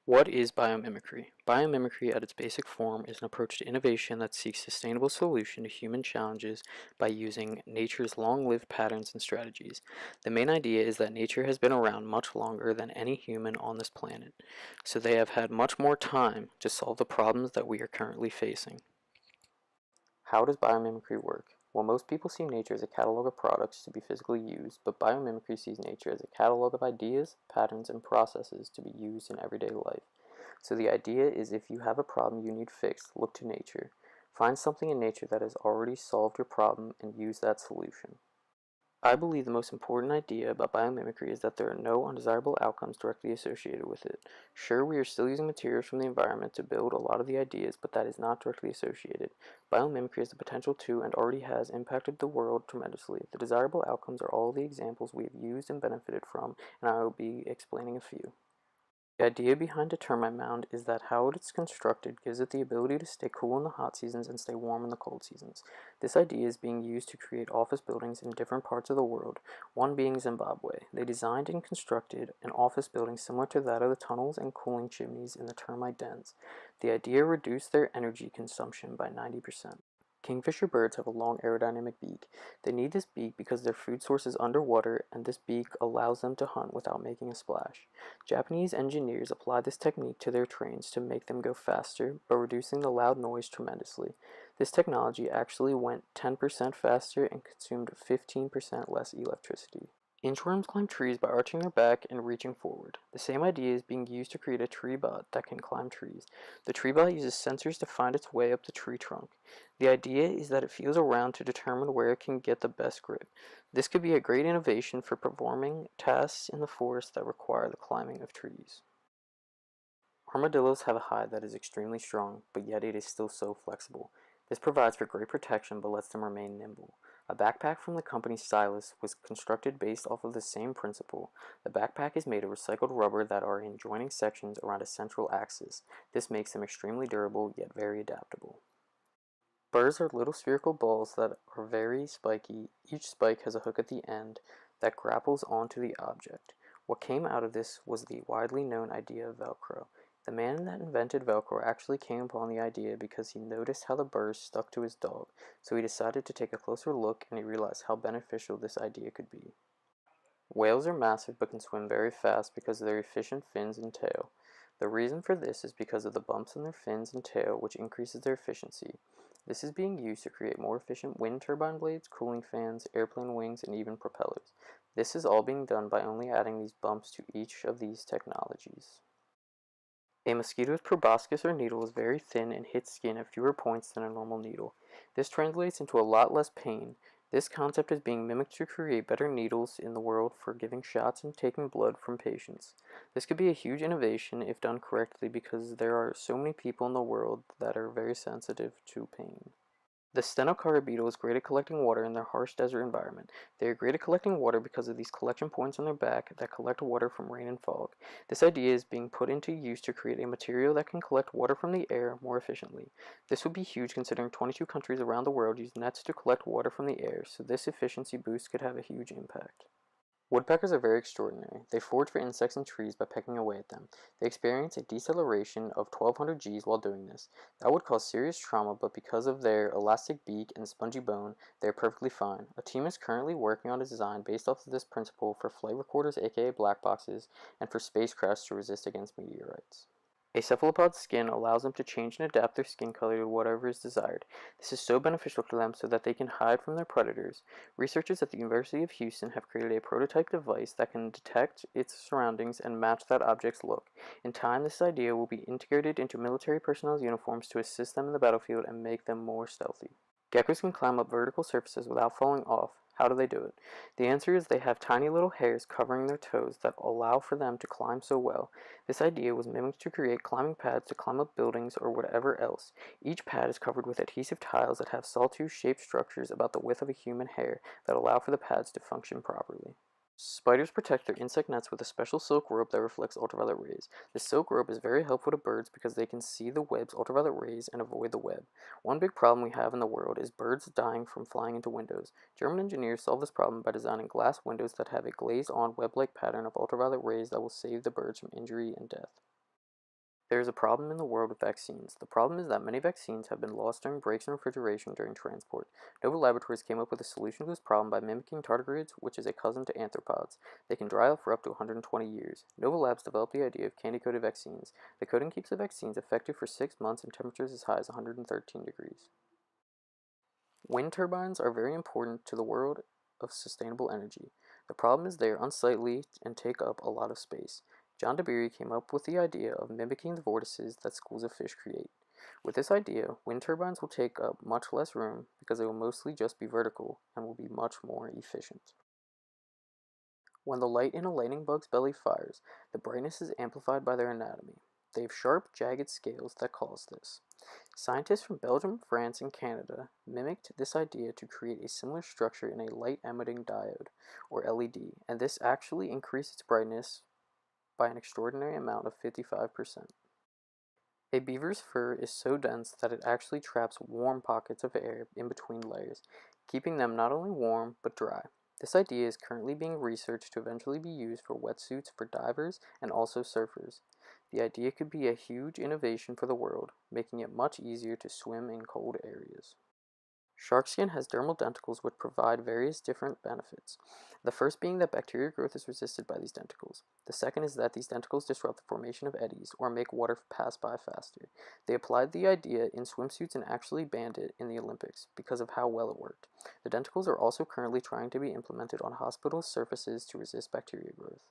What is biomimicry? Biomimicry at its basic form is an approach to innovation that seeks sustainable solution to human challenges by using nature's long-lived patterns and strategies. The main idea is that nature has been around much longer than any human on this planet, so they have had much more time to solve the problems that we are currently facing. How does biomimicry work? Well, most people see nature as a catalog of products to be physically used, but biomimicry sees nature as a catalog of ideas, patterns, and processes to be used in everyday life. So the idea is if you have a problem you need fixed, look to nature. Find something in nature that has already solved your problem and use that solution. I believe the most important idea about biomimicry is that there are no undesirable outcomes directly associated with it. Sure, we are still using materials from the environment to build a lot of the ideas, but that is not directly associated. Biomimicry has the potential to and already has impacted the world tremendously. The desirable outcomes are all the examples we have used and benefited from, and I will be explaining a few. The idea behind a termite mound is that how it is constructed gives it the ability to stay cool in the hot seasons and stay warm in the cold seasons. This idea is being used to create office buildings in different parts of the world, one being Zimbabwe. They designed and constructed an office building similar to that of the tunnels and cooling chimneys in the termite dens. The idea reduced their energy consumption by 90%. Kingfisher birds have a long aerodynamic beak. They need this beak because their food source is underwater, and this beak allows them to hunt without making a splash. Japanese engineers applied this technique to their trains to make them go faster, but reducing the loud noise tremendously. This technology actually went 10% faster and consumed 15% less electricity. Inchworms climb trees by arching their back and reaching forward. The same idea is being used to create a tree bot that can climb trees. The tree bot uses sensors to find its way up the tree trunk. The idea is that it feels around to determine where it can get the best grip. This could be a great innovation for performing tasks in the forest that require the climbing of trees. Armadillos have a hide that is extremely strong, but yet it is still so flexible. This provides for great protection but lets them remain nimble. A backpack from the company Stylus was constructed based off of the same principle. The backpack is made of recycled rubber that are in joining sections around a central axis. This makes them extremely durable yet very adaptable. Burrs are little spherical balls that are very spiky. Each spike has a hook at the end that grapples onto the object. What came out of this was the widely known idea of Velcro. The man that invented Velcro actually came upon the idea because he noticed how the burrs stuck to his dog, so he decided to take a closer look and he realized how beneficial this idea could be. Whales are massive but can swim very fast because of their efficient fins and tail. The reason for this is because of the bumps in their fins and tail, which increases their efficiency. This is being used to create more efficient wind turbine blades, cooling fans, airplane wings, and even propellers. This is all being done by only adding these bumps to each of these technologies. A mosquito's proboscis or needle is very thin and hits skin at fewer points than a normal needle. This translates into a lot less pain. This concept is being mimicked to create better needles in the world for giving shots and taking blood from patients. This could be a huge innovation if done correctly because there are so many people in the world that are very sensitive to pain. The stenocara beetle is great at collecting water in their harsh desert environment. They are great at collecting water because of these collection points on their back that collect water from rain and fog. This idea is being put into use to create a material that can collect water from the air more efficiently. This would be huge considering 22 countries around the world use nets to collect water from the air, so this efficiency boost could have a huge impact. Woodpeckers are very extraordinary. They forage for insects in trees by pecking away at them. They experience a deceleration of 1200 Gs while doing this. That would cause serious trauma, but because of their elastic beak and spongy bone, they are perfectly fine. A team is currently working on a design based off of this principle for flight recorders, aka black boxes, and for spacecrafts to resist against meteorites. A cephalopod's skin allows them to change and adapt their skin color to whatever is desired. This is so beneficial to them so that they can hide from their predators. Researchers at the University of Houston have created a prototype device that can detect its surroundings and match that object's look. In time, this idea will be integrated into military personnel's uniforms to assist them in the battlefield and make them more stealthy. Geckos can climb up vertical surfaces without falling off. How do they do it? The answer is they have tiny little hairs covering their toes that allow for them to climb so well. This idea was mimicked to create climbing pads to climb up buildings or whatever else. Each pad is covered with adhesive tiles that have sawtooth-shaped structures about the width of a human hair that allow for the pads to function properly. Spiders protect their insect nets with a special silk rope that reflects ultraviolet rays. The silk rope is very helpful to birds because they can see the web's ultraviolet rays and avoid the web. One big problem we have in the world is birds dying from flying into windows. German engineers solved this problem by designing glass windows that have a glazed-on web-like pattern of ultraviolet rays that will save the birds from injury and death. There is a problem in the world with vaccines. The problem is that many vaccines have been lost during breaks in refrigeration during transport. Nova Laboratories came up with a solution to this problem by mimicking tardigrades, which is a cousin to arthropods. They can dry out for up to 120 years. Nova Labs developed the idea of candy-coated vaccines. The coating keeps the vaccines effective for 6 months in temperatures as high as 113 degrees. Wind turbines are very important to the world of sustainable energy. The problem is they are unsightly and take up a lot of space. John DeBerry came up with the idea of mimicking the vortices that schools of fish create. With this idea, wind turbines will take up much less room because they will mostly just be vertical and will be much more efficient. When the light in a lightning bug's belly fires, the brightness is amplified by their anatomy. They have sharp, jagged scales that cause this. Scientists from Belgium, France, and Canada mimicked this idea to create a similar structure in a light-emitting diode, or LED, and this actually increased its brightness by an extraordinary amount of 55%. A beaver's fur is so dense that it actually traps warm pockets of air in between layers, keeping them not only warm but dry. This idea is currently being researched to eventually be used for wetsuits for divers and also surfers. The idea could be a huge innovation for the world, making it much easier to swim in cold areas. Shark skin has dermal denticles which provide various different benefits. The first being that bacteria growth is resisted by these denticles. The second is that these denticles disrupt the formation of eddies or make water pass by faster. They applied the idea in swimsuits and actually banned it in the Olympics because of how well it worked. The denticles are also currently trying to be implemented on hospital surfaces to resist bacteria growth.